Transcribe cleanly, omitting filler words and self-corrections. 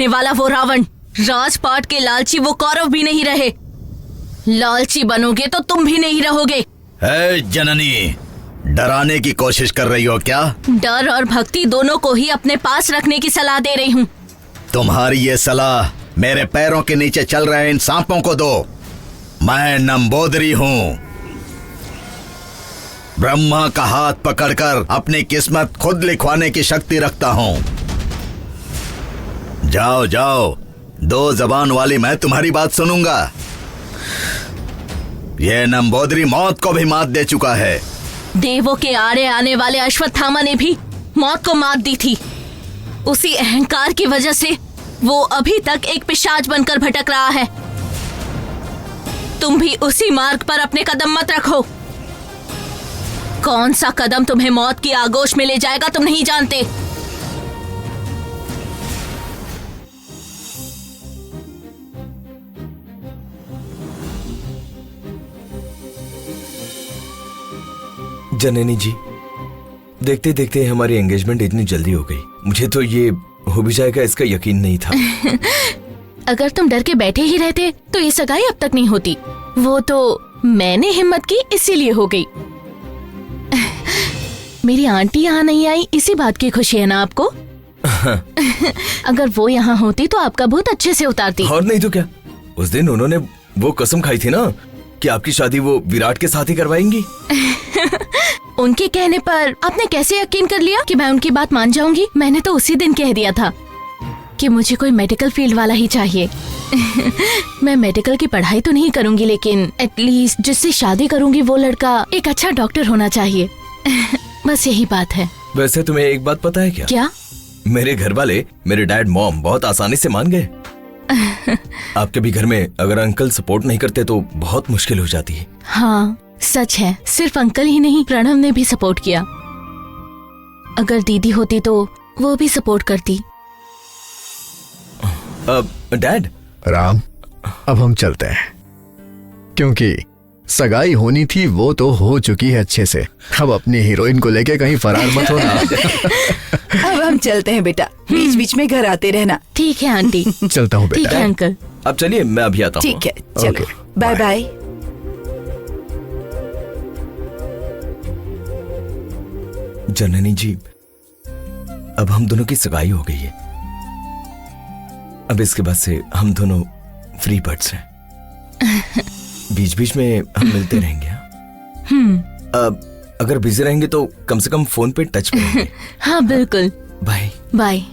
देखने वाला वो रावण, राजपाट के लालची वो कौरव भी नहीं रहे। लालची बनोगे तो तुम भी नहीं रहोगे। है जननी, डराने की कोशिश कर रही हो क्या? डर और भक्ति दोनों को ही अपने पास रखने की सलाह दे रही हूँ। तुम्हारी ये सलाह मेरे पैरों के नीचे चल रहे इन सांपों को दो। मैं नंबोदरी हूँ, ब्रह्मा का हाथ पकड़कर अपनी किस्मत खुद लिखवाने की शक्ति रखता हूँ। जाओ जाओ, दो जबान वाली मैं तुम्हारी बात सुनूंगा। ये नंबोदरी मौत को भी मात दे चुका है। देवों के आड़े आने वाले अश्वत्थामा ने भी मौत को मात दी थी। उसी अहंकार की वजह से वो अभी तक एक पिशाच बनकर भटक रहा है। तुम भी उसी मार्ग पर अपने कदम मत रखो। कौन सा कदम तुम्हें मौत की आगोश में ले जाएगा तुम नहीं जानते। जननी जी, देखते देखते हमारी एंगेजमेंट इतनी जल्दी हो गई। मुझे तो ये हो भी जाएगा इसका यकीन नहीं था। अगर तुम डर के बैठे ही रहते तो ये सगाई अब तक नहीं होती। वो तो मैंने हिम्मत की इसीलिए हो गई। मेरी आंटी यहाँ नहीं आई, इसी बात की खुशी है ना आपको? अगर वो यहाँ होती तो आपका भूत अच्छे से उतारती। और नहीं तो क्या, उस दिन उन्होंने वो कसम खाई थी ना कि आपकी शादी वो विराट के साथ ही करवाएंगी। उनके कहने पर आपने कैसे यकीन कर लिया कि मैं उनकी बात मान जाऊंगी? मैंने तो उसी दिन कह दिया था कि मुझे कोई मेडिकल फील्ड वाला ही चाहिए। मैं मेडिकल की पढ़ाई तो नहीं करूंगी, लेकिन एटलीस्ट जिससे शादी करूंगी वो लड़का एक अच्छा डॉक्टर होना चाहिए। बस यही बात है। वैसे तुम्हें एक बात पता है क्या? क्या? मेरे घर वाले, मेरे डैड मॉम बहुत आसानी से मान गए। आपके भी घर में अगर अंकल सपोर्ट नहीं करते तो बहुत मुश्किल हो जाती है। हाँ सच है, सिर्फ अंकल ही नहीं प्रणव ने भी सपोर्ट किया। अगर दीदी होती तो वो भी सपोर्ट करती। डैड। राम, अब हम चलते हैं, क्योंकि सगाई होनी थी वो तो हो चुकी है अच्छे से। अब अपनी हीरोइन को लेके कहीं फरार मत होना। अब हम चलते हैं बेटा, बीच बीच में घर आते रहना। ठीक है आंटी। चलता हूँ ठीक बेटा। है अंकल। अब चलिए, मैं अभी आता हूँ। ठीक है, चलो ओके, बाय बाय। जननी जी, अब हम दोनों की सगाई हो गई है। अब इसके बाद से हम दोनों फ्री बर्ड्स हैं। बीच बीच में हम मिलते रहेंगे। अब अगर बिजी रहेंगे तो कम से कम फोन पे टच में रहेंगे। हाँ बिल्कुल। Bye bye.